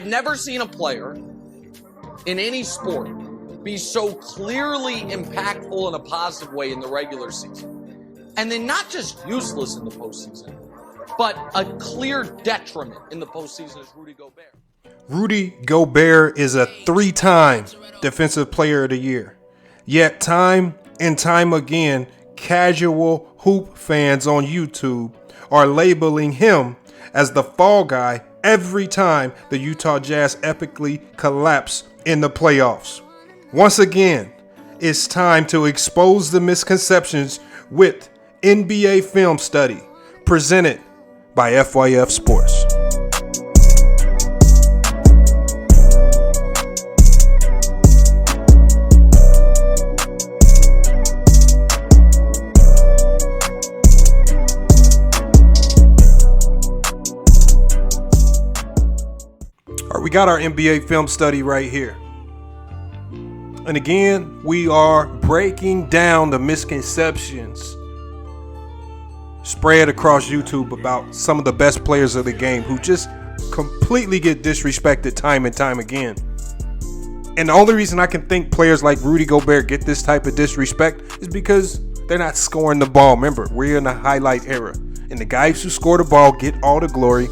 I've never seen a player in any sport be so clearly impactful in a positive way in the regular season. And then not just useless in the postseason, but a clear detriment in the postseason is Rudy Gobert. Rudy Gobert is a 3-time Defensive Player of the Year. Yet time and time again, casual hoop fans on YouTube are labeling him as the fall guy every time the Utah Jazz epically collapse in the playoffs. Once again, it's time to expose the misconceptions with NBA Film Study, presented by FYF Sports. We got our NBA film study right here. And again, we are breaking down the misconceptions spread across YouTube about some of the best players of the game who just completely get disrespected time and time again. And the only reason I can think players like Rudy Gobert get this type of disrespect is because they're not scoring the ball. Remember, we're in the highlight era, and the guys who score the ball get all the glory.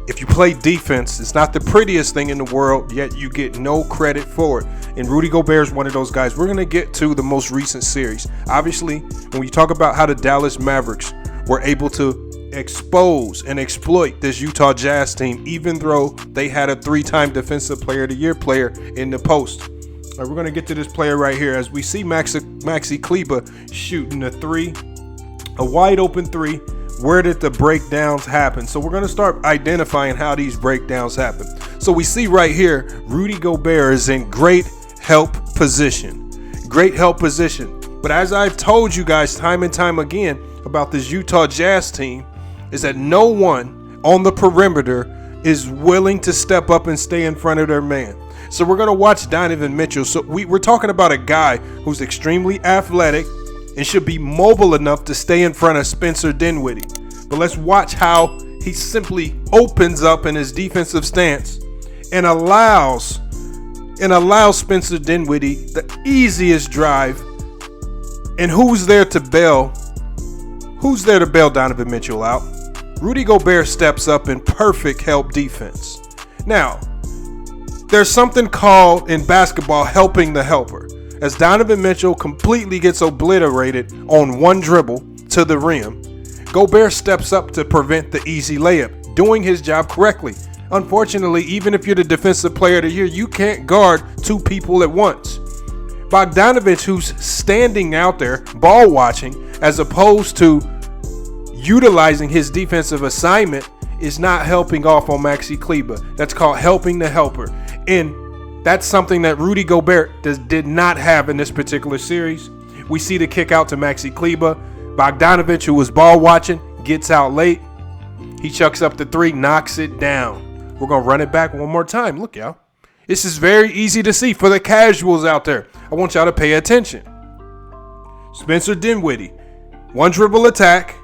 If you play defense, it's not the prettiest thing in the world, yet you get no credit for it. And Rudy Gobert is one of those guys. We're going to get to the most recent series. Obviously, when you talk about how the Dallas Mavericks were able to expose and exploit this Utah Jazz team, even though they had a 3-time Defensive Player of the Year player in the post. We're going to get to this player right here as we see Maxi Kleber shooting a wide open 3. Where did the breakdowns happen? So we're going to start identifying how these breakdowns happen. So we see right here, Rudy Gobert is in great help position. Great help position. But as I've told you guys time and time again about this Utah Jazz team, is that no one on the perimeter is willing to step up and stay in front of their man. So we're going to watch Donovan Mitchell. So we're talking about a guy who's extremely athletic and should be mobile enough to stay in front of Spencer Dinwiddie. But let's watch how he simply opens up in his defensive stance and allows Spencer Dinwiddie the easiest drive. And who's there to bail? Who's there to bail Donovan Mitchell out? Rudy Gobert steps up in perfect help defense. Now, there's something called in basketball helping the helper. As Donovan Mitchell completely gets obliterated on one dribble to the rim, Gobert steps up to prevent the easy layup, doing his job correctly. Unfortunately, even if you're the Defensive Player of the Year, you can't guard 2 people at once. Bogdanovich, who's standing out there ball watching as opposed to utilizing his defensive assignment, is not helping off on Maxi Kleber. That's called helping the helper. And that's something that Rudy Gobert did not have in this particular series. We see the kick out to Maxi Kleber. Bogdanovich, who was ball watching, gets out late. He chucks up the 3, knocks it down. We're going to run it back one more time. Look, y'all. This is very easy to see for the casuals out there. I want y'all to pay attention. Spencer Dinwiddie, 1 dribble attack.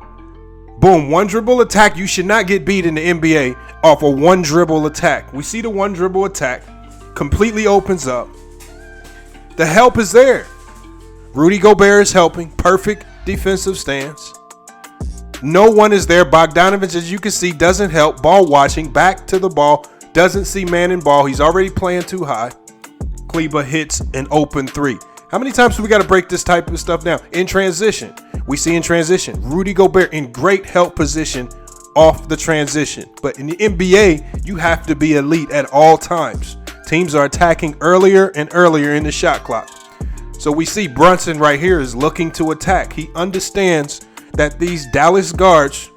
Boom, 1 dribble attack. You should not get beat in the NBA off a 1 dribble attack. We see the 1 dribble attack. Completely opens up. The help is there. Rudy Gobert is helping. Perfect defensive stance. No one is there. Bogdanovich, as you can see, doesn't help. Ball watching. Back to the ball. Doesn't see man in ball. He's already playing too high. Kleber hits an open 3. How many times do we got to break this type of stuff down? In transition. We see in transition. Rudy Gobert in great help position off the transition. But in the NBA, you have to be elite at all times. Teams are attacking earlier and earlier in the shot clock. So we see Brunson right here is looking to attack. He understands that these Dallas guards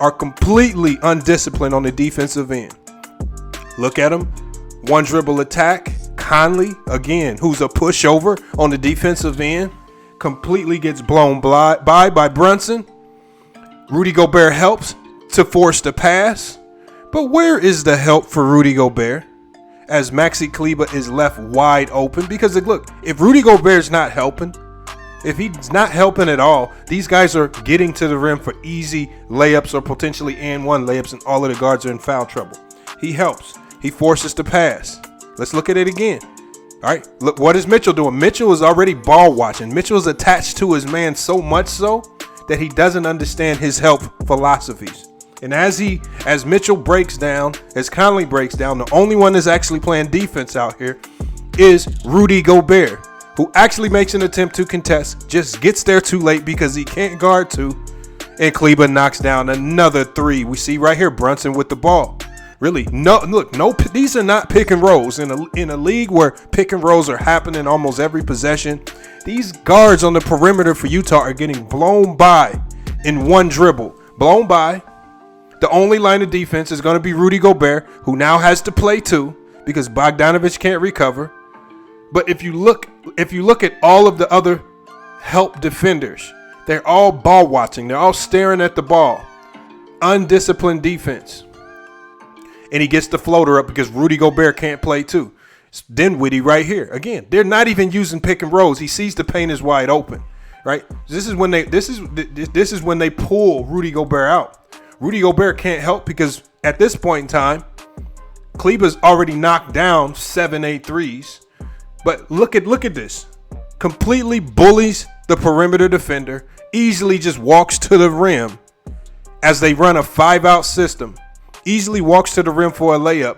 are completely undisciplined on the defensive end. Look at him. 1 dribble attack. Conley, again, who's a pushover on the defensive end, completely gets blown by Brunson. Rudy Gobert helps to force the pass. But where is the help for Rudy Gobert? As Maxi Kleber is left wide open. Because look, if Rudy Gobert's not helping, if he's not helping at all, these guys are getting to the rim for easy layups or potentially and 1 layups, and all of the guards are in foul trouble. He helps. He forces the pass. Let's look at it again. All right, look, what is Mitchell doing? Mitchell is already ball watching. Mitchell is attached to his man so much so that he doesn't understand his help philosophies. And as Mitchell breaks down, as Conley breaks down, the only one that's actually playing defense out here is Rudy Gobert, who actually makes an attempt to contest, just gets there too late because he can't guard two, and Kleber knocks down another three. We see right here Brunson with the ball. Really, these are not pick and rolls. In a league where pick and rolls are happening almost every possession, these guards on the perimeter for Utah are getting blown by in one dribble. Blown by. The only line of defense is going to be Rudy Gobert, who now has to play too because Bogdanovich can't recover. But if you look at all of the other help defenders, they're all ball watching. They're all staring at the ball. Undisciplined defense. And he gets the floater up because Rudy Gobert can't play too. Dinwiddie right here. Again, they're not even using pick and rolls. He sees the paint is wide open, right? This is when they pull Rudy Gobert out. Rudy Gobert can't help because at this point in time, Kleber's already knocked down 7-8 threes. But look at this. Completely bullies the perimeter defender. Easily just walks to the rim as they run a 5-out system. Easily walks to the rim for a layup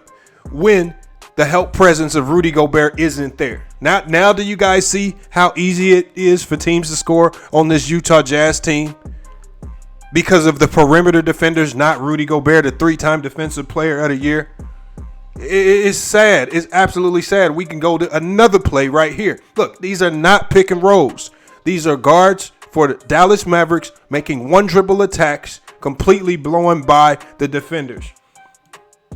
when the help presence of Rudy Gobert isn't there. Now do you guys see how easy it is for teams to score on this Utah Jazz team? Because of the perimeter defenders, not Rudy Gobert, the 3-time defensive player of the year. It's sad. It's absolutely sad. We can go to another play right here. Look, these are not pick and rolls. These are guards for the Dallas Mavericks making one dribble attacks, completely blowing by the defenders.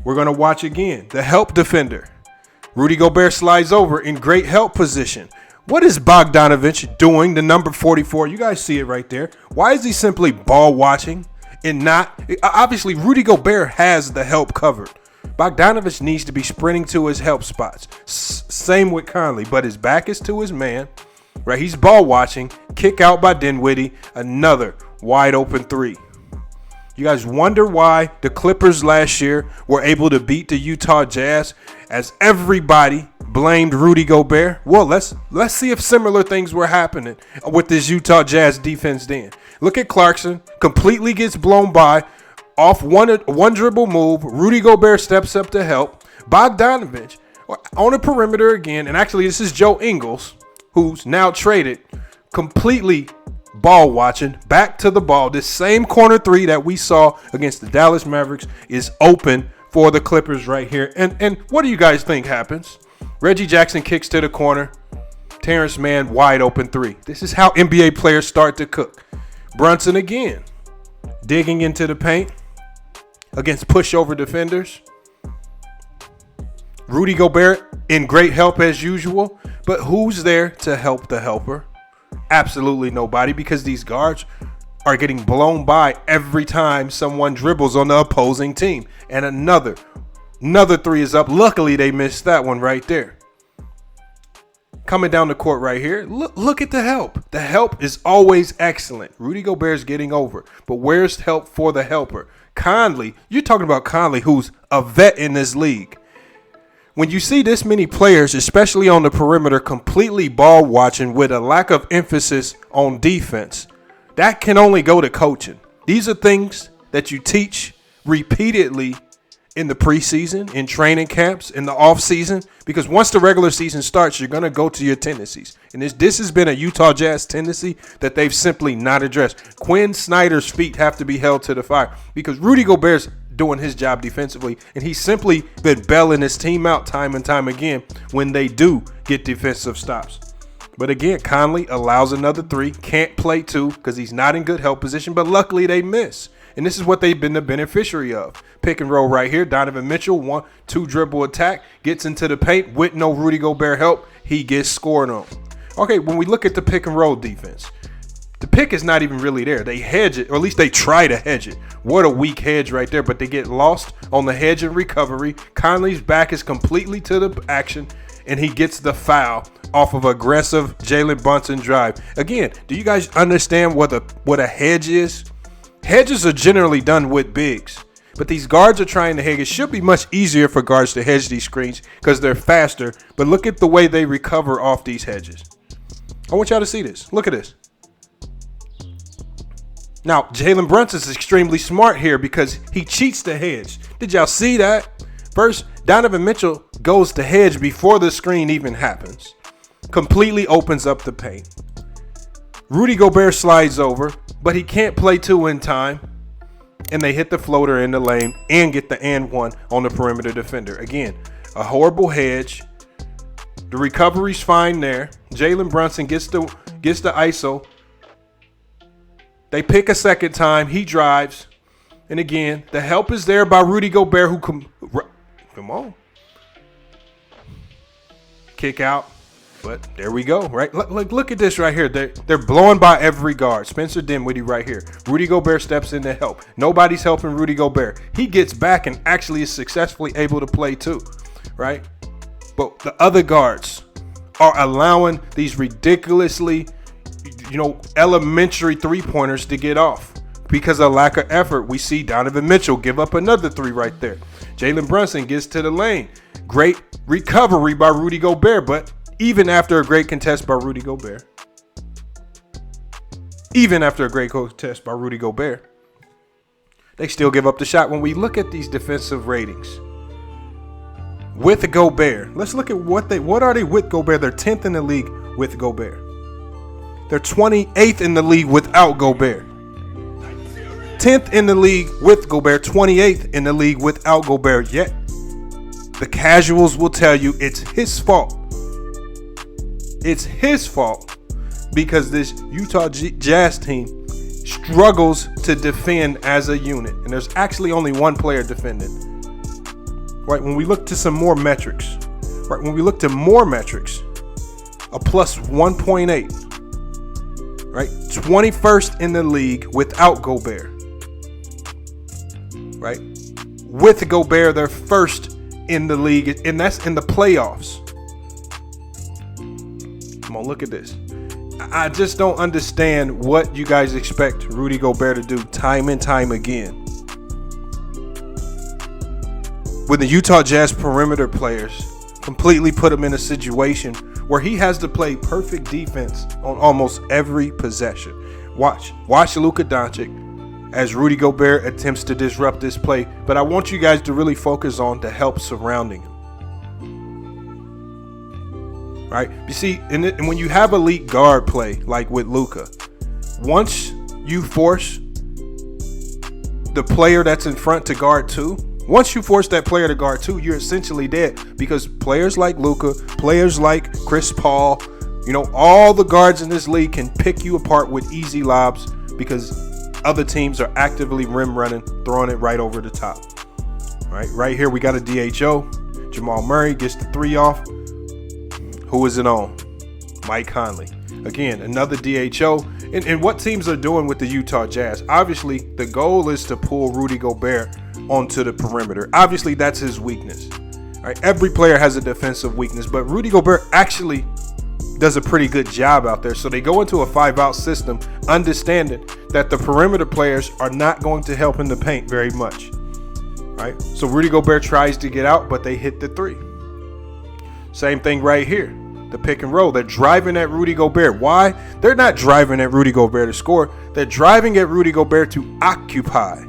We're going to watch again. The help defender. Rudy Gobert slides over in great help position. What is Bogdanovich doing, the number 44? You guys see it right there. Why is he simply ball watching and not? Obviously, Rudy Gobert has the help covered. Bogdanovich needs to be sprinting to his help spots. Same with Conley, but his back is to his man. Right, he's ball watching. Kick out by Dinwiddie. Another wide open three. You guys wonder why the Clippers last year were able to beat the Utah Jazz as everybody blamed Rudy Gobert? Well, let's see if similar things were happening with this Utah Jazz defense then. Look at Clarkson. Completely gets blown by. Off one dribble move. Rudy Gobert steps up to help. Bogdanovich on the perimeter again. And actually, this is Joe Ingles, who's now traded, completely ball watching, back to the ball. This same corner three that we saw against the Dallas Mavericks is open for the Clippers right here. And what do you guys think happens? Reggie Jackson kicks to the corner. Terrence Mann, wide open three. This is how NBA players start to cook. Brunson again, digging into the paint against pushover defenders. Rudy Gobert in great help as usual. But who's there to help the helper? Absolutely nobody, because these guards are getting blown by every time someone dribbles on the opposing team. And another three is up. Luckily, they missed that one right there. Coming down the court right here, look at the help. The help is always excellent. Rudy Gobert's getting over. But where's help for the helper? Conley, you're talking about Conley, who's a vet in this league. When you see this many players, especially on the perimeter, completely ball watching with a lack of emphasis on defense, that can only go to coaching. These are things that you teach repeatedly in the preseason, in training camps, in the offseason, because once the regular season starts, you're going to go to your tendencies. And this has been a Utah Jazz tendency that they've simply not addressed. Quinn Snyder's feet have to be held to the fire because Rudy Gobert's doing his job defensively, and he's simply been bailing his team out time and time again when they do get defensive stops. But again, Conley allows another three, can't play two because he's not in good help position, but luckily they miss. And this is what they've been the beneficiary of. Pick and roll right here. Donovan Mitchell, 1-2 dribble attack, gets into the paint with no Rudy Gobert help. He gets scored on. Okay, when we look at the pick and roll defense, the pick is not even really there. They hedge it, or at least they try to hedge it. What a weak hedge right there, but they get lost on the hedge and recovery. Conley's back is completely to the action, and he gets the foul off of aggressive Jalen Brunson drive. Again, do you guys understand what a hedge is? Hedges are generally done with bigs, But these guards are trying to hedge. It should be much easier for guards to hedge these screens because they're faster. But look at the way they recover off these hedges. I want y'all to see this. Look at this. Now, Jalen Brunson's extremely smart here because he cheats the hedge. Did y'all see that? First, Donovan Mitchell goes to hedge before the screen even happens. Completely opens up the paint. Rudy Gobert slides over, but he can't play two in time. And they hit the floater in the lane and get the and one on the perimeter defender. Again, a horrible hedge. The recovery's fine there. Jalen Brunson gets the ISO. They pick a second time. He drives. And again, the help is there by Rudy Gobert, who come on. Kick out. But there we go, right? Look at this right here. They're blowing by every guard. Spencer Dinwiddie right here. Rudy Gobert steps in to help. Nobody's helping Rudy Gobert. He gets back and actually is successfully able to play too, right? But the other guards are allowing these ridiculously, elementary three-pointers to get off because of lack of effort. We see Donovan Mitchell give up another three right there. Jalen Brunson gets to the lane. Great recovery by Rudy Gobert, but even after a great contest by Rudy Gobert, they still give up the shot. When we look at these defensive ratings with Gobert, let's look at what are they with Gobert. They're 10th in the league with Gobert. They're 28th in the league without Gobert. 10th in the league with Gobert, 28th in the league without Gobert. Yet the casuals will tell you it's his fault. It's his fault because this Utah Jazz team struggles to defend as a unit. And there's actually only one player defending. Right? When we look to some more metrics, right? When we look to more metrics, a plus 1.8, right? 21st in the league without Gobert, right? With Gobert, they're first in the league, and that's in the playoffs. Come on, look at this. I just don't understand what you guys expect Rudy Gobert to do time and time again. When the Utah Jazz perimeter players completely put him in a situation where he has to play perfect defense on almost every possession. Watch Luka Doncic as Rudy Gobert attempts to disrupt this play, but I want you guys to really focus on the help surrounding him. Right? You see, and when you have elite guard play, like with Luka, once you force the player that's in front to guard two, once you force that player to guard two, you're essentially dead because players like Luka, players like Chris Paul, all the guards in this league can pick you apart with easy lobs because other teams are actively rim running, throwing it right over the top. Right here, we got a DHO. Jamal Murray gets the three off. Who is it on? Mike Conley. Again, another DHO. And what teams are doing with the Utah Jazz? Obviously, the goal is to pull Rudy Gobert onto the perimeter. Obviously, that's his weakness. All right, every player has a defensive weakness, but Rudy Gobert actually does a pretty good job out there. So they go into a 5-out system, understanding that the perimeter players are not going to help in the paint very much. Right? So Rudy Gobert tries to get out, but they hit the three. Same thing right here. The pick and roll. They're driving at Rudy Gobert. Why? They're not driving at Rudy Gobert to score. They're driving at Rudy Gobert to occupy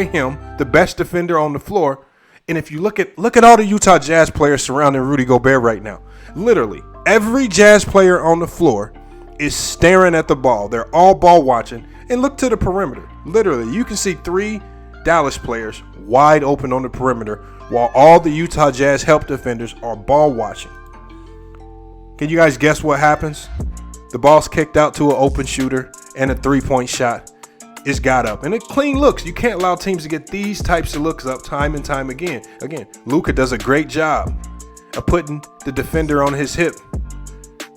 him, the best defender on the floor. And if you look at all the Utah Jazz players surrounding Rudy Gobert right now, literally every Jazz player on the floor is staring at the ball. They're all ball watching. And look to the perimeter. Literally, you can see 3 Dallas players wide open on the perimeter while all the Utah Jazz help defenders are ball watching. Can you guys guess what happens? The ball's kicked out to an open shooter and a 3-point shot is got up. And it clean looks. You can't allow teams to get these types of looks up time and time again. Again, Luka does a great job of putting the defender on his hip.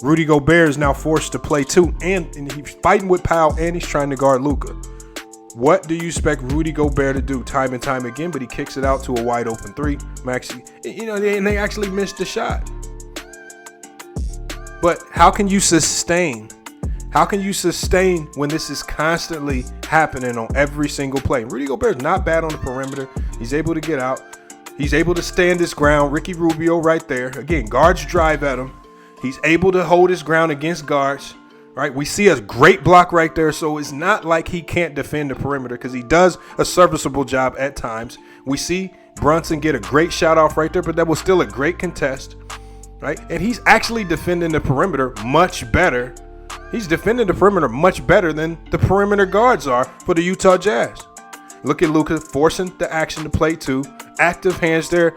Rudy Gobert is now forced to play too, and he's fighting with Powell, and he's trying to guard Luka. What do you expect Rudy Gobert to do time and time again? But he kicks it out to a wide open 3. Maxi, and they actually missed the shot. But how can you sustain How can you sustain when this is constantly happening on every single play? Rudy Gobert's not bad on the perimeter. He's able to get out. He's able to stand his ground. Ricky Rubio right there. Again, guards drive at him. He's able to hold his ground against guards. Right? We see a great block right there. So it's not like he can't defend the perimeter because he does a serviceable job at times. We see Brunson get a great shot off right there, but that was still a great contest. Right? And he's actually defending the perimeter much better. He's defending the perimeter much better than the perimeter guards are for the Utah Jazz. Look at Luka forcing the action to play too. Active hands there.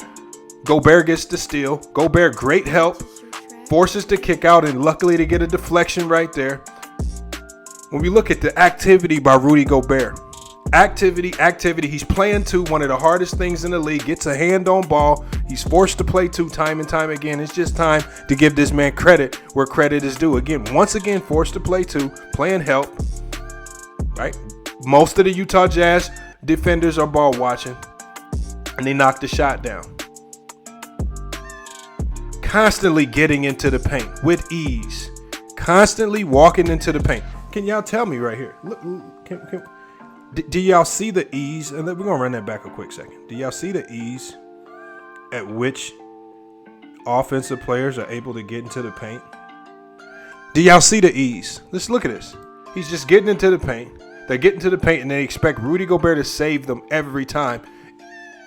Gobert gets the steal. Gobert, great help. Forces the kick out and luckily to get a deflection right there. When we look at the activity by Rudy Gobert. Activity. He's playing two, one of the hardest things in the league. Gets a hand on ball. He's forced to play two time and time again. It's just time to give this man credit where credit is due. Again, once again, forced to play two, playing help. Right? Most of the Utah Jazz defenders are ball watching, and they knock the shot down. Constantly getting into the paint with ease. Constantly walking into the paint. Can y'all tell me right here? Look, do y'all see the ease? And we're going to run that back a quick second. Do y'all see the ease at which offensive players are able to get into the paint? Do y'all see the ease? Let's look at this. He's just getting into the paint. They get into the paint and they expect Rudy Gobert to save them every time.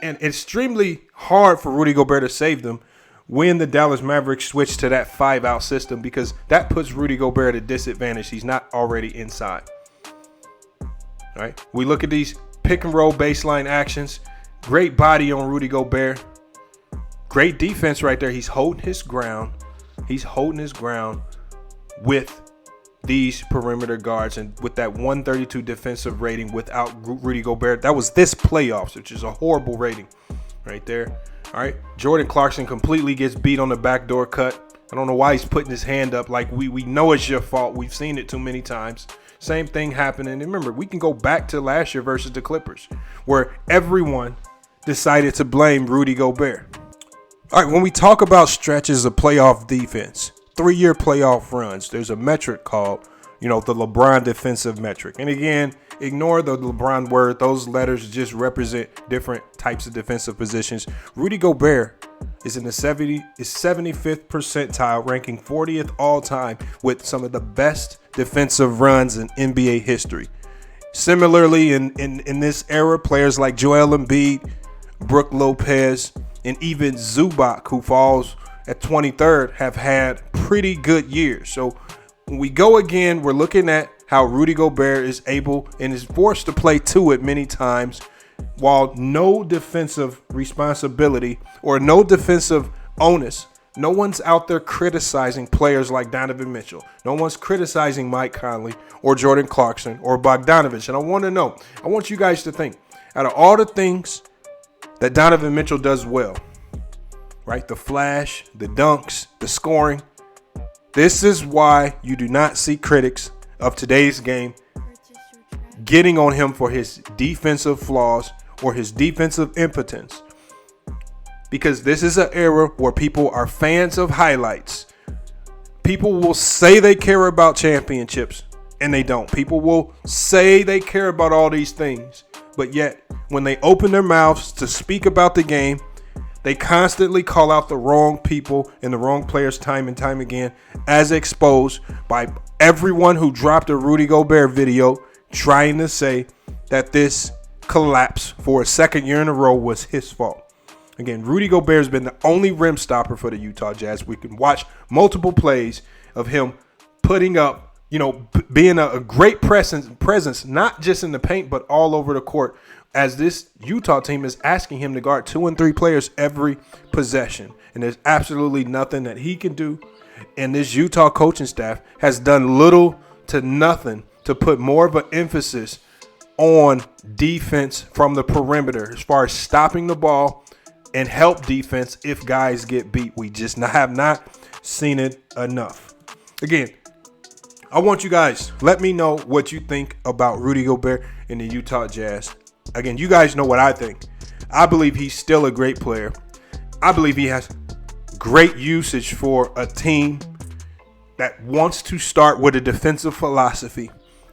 And it's extremely hard for Rudy Gobert to save them when the Dallas Mavericks switch to that 5-out system because that puts Rudy Gobert at a disadvantage. He's not already inside. All right. We look at these pick and roll baseline actions. Great body on Rudy Gobert. Great defense right there. He's holding his ground. He's holding his ground with these perimeter guards and with that 132 defensive rating without Rudy Gobert. That was this playoffs, which is a horrible rating right there. All right. Jordan Clarkson completely gets beat on the backdoor cut. I don't know why he's putting his hand up like we know it's your fault. We've seen it too many times. Same thing happening. And remember, we can go back to last year versus the Clippers where everyone decided to blame Rudy Gobert. All right. When we talk about stretches of playoff defense, 3-year playoff runs, there's a metric called, the LeBron defensive metric. And again, ignore the LeBron word. Those letters just represent different types of defensive positions. Rudy Gobert is in the 75th percentile, ranking 40th all time with some of the best defensive runs in NBA history. Similarly, in this era, players like Joel Embiid, Brook Lopez, and even Zubac, who falls at 23rd, have had pretty good years. So when we go again, we're looking at how Rudy Gobert is able and is forced to play two at many times while no defensive responsibility or no defensive onus. No one's out there criticizing players like Donovan Mitchell. No one's criticizing Mike Conley or Jordan Clarkson or Bogdanovich. And I want you guys to think, out of all the things that Donovan Mitchell does well, right? The flash, the dunks, the scoring. This is why you do not see critics of today's game getting on him for his defensive flaws or his defensive impotence. Because this is an era where people are fans of highlights. People will say they care about championships and they don't. People will say they care about all these things, but yet when they open their mouths to speak about the game, they constantly call out the wrong people and the wrong players time and time again, as exposed by everyone who dropped a Rudy Gobert video trying to say that this collapse for a second year in a row was his fault. Again, Rudy Gobert has been the only rim stopper for the Utah Jazz. We can watch multiple plays of him putting up, being a great presence, not just in the paint, but all over the court, as this Utah team is asking him to guard 2 and 3 players every possession. And there's absolutely nothing that he can do. And this Utah coaching staff has done little to nothing to put more of an emphasis on defense from the perimeter as far as stopping the ball and help defense if guys get beat. We just have not seen it enough. Again, I want you guys, let me know what you think about Rudy Gobert and the Utah Jazz. Again, you guys know what I think. I believe he's still a great player. I believe he has great usage for a team that wants to start with a defensive philosophy,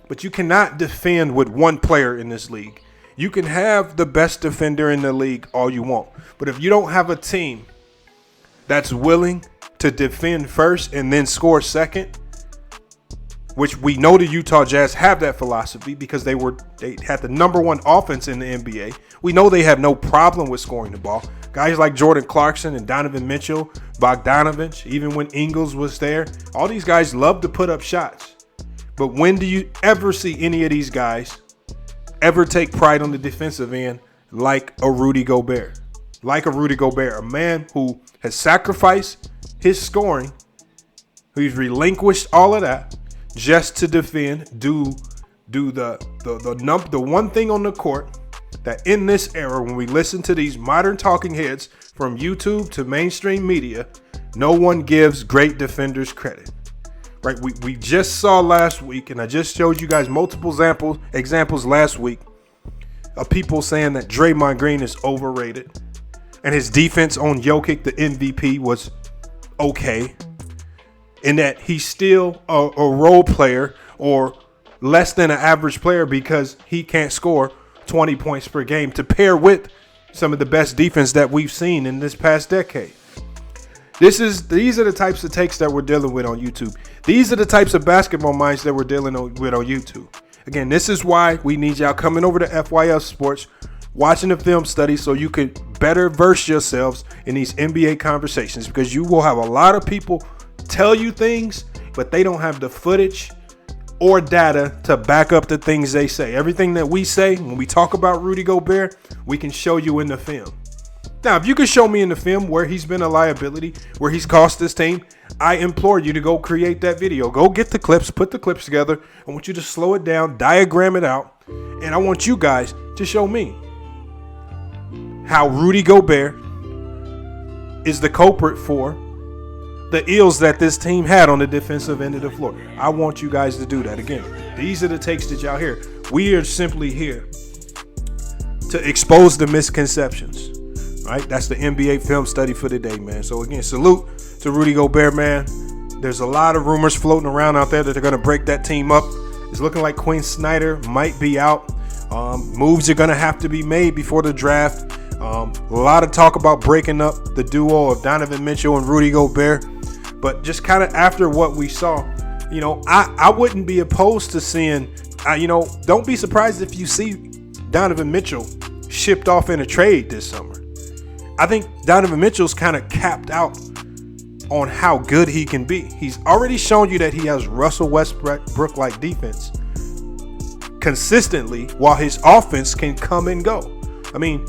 but you cannot defend with one player in this league. You can have the best defender in the league all you want, but if you don't have a team that's willing to defend first and then score second, which we know the Utah Jazz have that philosophy because they had the number one offense in the NBA. We know they have no problem with scoring the ball. Guys like Jordan Clarkson and Donovan Mitchell, Bogdanovich, even when Ingles was there, all these guys love to put up shots. But when do you ever see any of these guys ever take pride on the defensive end like a Rudy Gobert? Like a Rudy Gobert, a man who has sacrificed his scoring, who's relinquished all of that just to defend, do the one thing on the court that in this era, when we listen to these modern talking heads from YouTube to mainstream media, no one gives great defenders credit. Right? We just saw last week, and I just showed you guys multiple examples last week of people saying that Draymond Green is overrated and his defense on Jokic, the MVP, was okay, and that he's still a role player or less than an average player because he can't score 20 points per game to pair with some of the best defense that we've seen in this past decade. These are the types of takes that we're dealing with on YouTube. These are the types of basketball minds that we're dealing with on YouTube. Again, this is why we need y'all coming over to FYF Sports, watching the film study so you could better verse yourselves in these NBA conversations, because you will have a lot of people tell you things, but they don't have the footage or data to back up the things they say. Everything that we say when we talk about Rudy Gobert, we can show you in the film. Now, if you could show me in the film where he's been a liability, where he's cost this team, I implore you to go create that video. Go get the clips, put the clips together. I want you to slow it down, diagram it out, and I want you guys to show me how Rudy Gobert is the culprit for the ills that this team had on the defensive end of the floor. I want you guys to do that. Again, these are the takes that y'all hear. We are simply here to expose the misconceptions. Right? That's the NBA film study for today, man. So again, salute to Rudy Gobert, man. There's a lot of rumors floating around out there that they're going to break that team up. It's looking like Quinn Snyder might be out. Moves are going to have to be made before the draft. A lot of talk about breaking up the duo of Donovan Mitchell and Rudy Gobert. But just kind of after what we saw, I wouldn't be opposed to seeing, don't be surprised if you see Donovan Mitchell shipped off in a trade this summer. I think Donovan Mitchell's kind of capped out on how good he can be. He's already shown you that he has Russell Westbrook-like defense consistently, while his offense can come and go. I mean,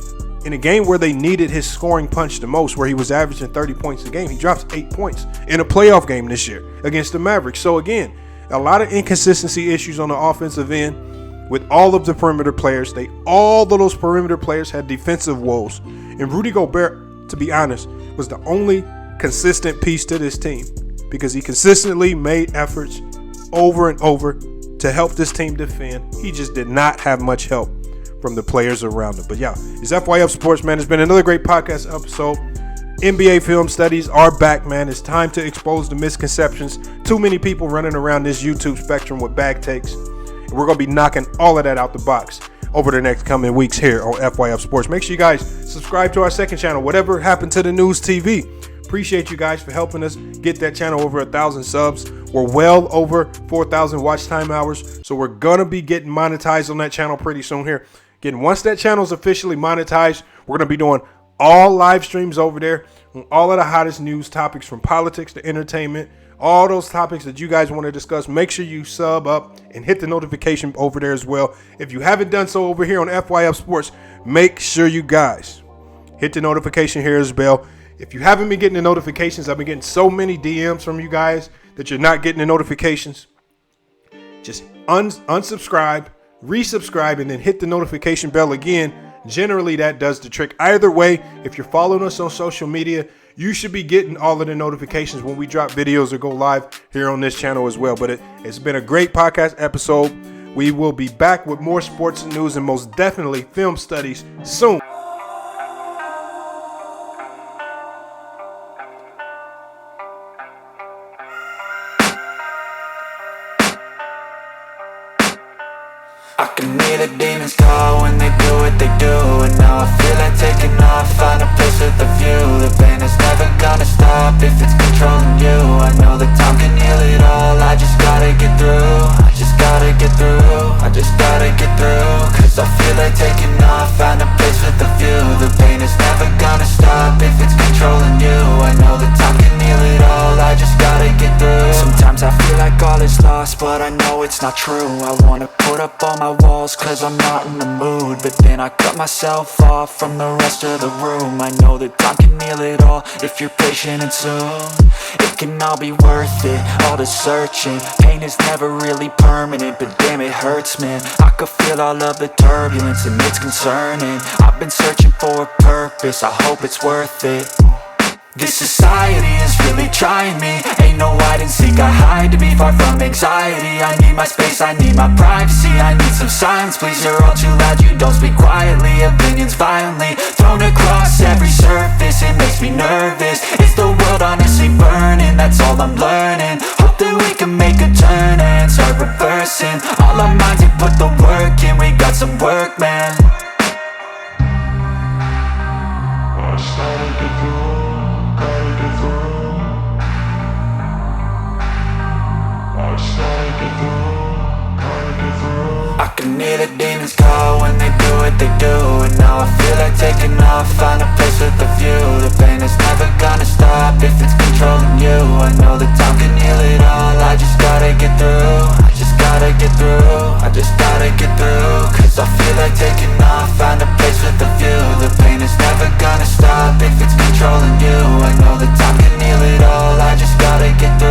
in a game where they needed his scoring punch the most, where he was averaging 30 points a game, he drops 8 points in a playoff game this year against the Mavericks. So again, a lot of inconsistency issues on the offensive end with all of the perimeter players. All of those perimeter players had defensive woes. And Rudy Gobert, to be honest, was the only consistent piece to this team, because he consistently made efforts over and over to help this team defend. He just did not have much help from the players around him. But yeah, it's FYF Sports, man. It's been another great podcast episode. NBA film studies are back, man. It's time to expose the misconceptions. Too many people running around this YouTube spectrum with bag takes. And we're going to be knocking all of that out the box over the next coming weeks here on FYF Sports. Make sure you guys subscribe to our second channel, Whatever Happened to the News TV. Appreciate you guys for helping us get that channel over 1,000 subs. We're well over 4,000 watch time hours. So we're going to be getting monetized on that channel pretty soon here. Again, once that channel is officially monetized, we're going to be doing all live streams over there on all of the hottest news topics, from politics to entertainment, all those topics that you guys want to discuss. Make sure you sub up and hit the notification over there as well. If you haven't done so over here on FYF Sports, make sure you guys hit the notification here as well. If you haven't been getting the notifications, I've been getting so many DMs from you guys that you're not getting the notifications. Just unsubscribe, resubscribe, and then hit the notification bell again. Generally, that does the trick. Either way, if you're following us on social media, you should be getting all of the notifications when we drop videos or go live here on this channel as well. But it's been a great podcast episode. We will be back with more sports and news, and most definitely film studies soon. can hear the demons call when they do what they do. And now I feel like taking off, find a place with a view. The pain is never gonna stop if it's controlling you. I know that time can heal it all, I just gotta get through. I just gotta get through, I just gotta get through. Cause I feel like taking off, find a place with a view. The pain is never gonna stop if it's controlling you. I know that time can heal it all, I just gotta get through. Sometimes I feel like all is lost, but I know it's not true. I wanna put up all my walls cause I'm not in the mood, but then I cut myself off from the rest of the room. I know that time can heal it all if you're patient and soon it can all be worth it, all the searching. Pain is never really permanent, but damn it hurts, man. I could feel all of the turbulence and it's concerning. I've been searching for a purpose, I hope it's worth it. This society is really trying me. Ain't no hide and seek, I hide to be far from anxiety. I need my space, I need my privacy. I need some silence, please, you're all too loud. You don't speak quietly, opinions violently thrown across every surface. It makes me nervous, it's the world honestly burning. That's all I'm learning, hope that we can make a turn and start reversing. All our minds have put the work in, we got some work, man. I just gotta get through. I can hear the demons call when they do what they do. And now I feel like taking off, find a place with a view. The pain is never gonna stop if it's controlling you. I know that time can heal it all, I just gotta get through. I just gotta get through, I just gotta get through. Cause I feel like taking off, find a place with a view. The pain is never gonna stop if it's controlling you. I know that time can heal it all, I just gotta get through.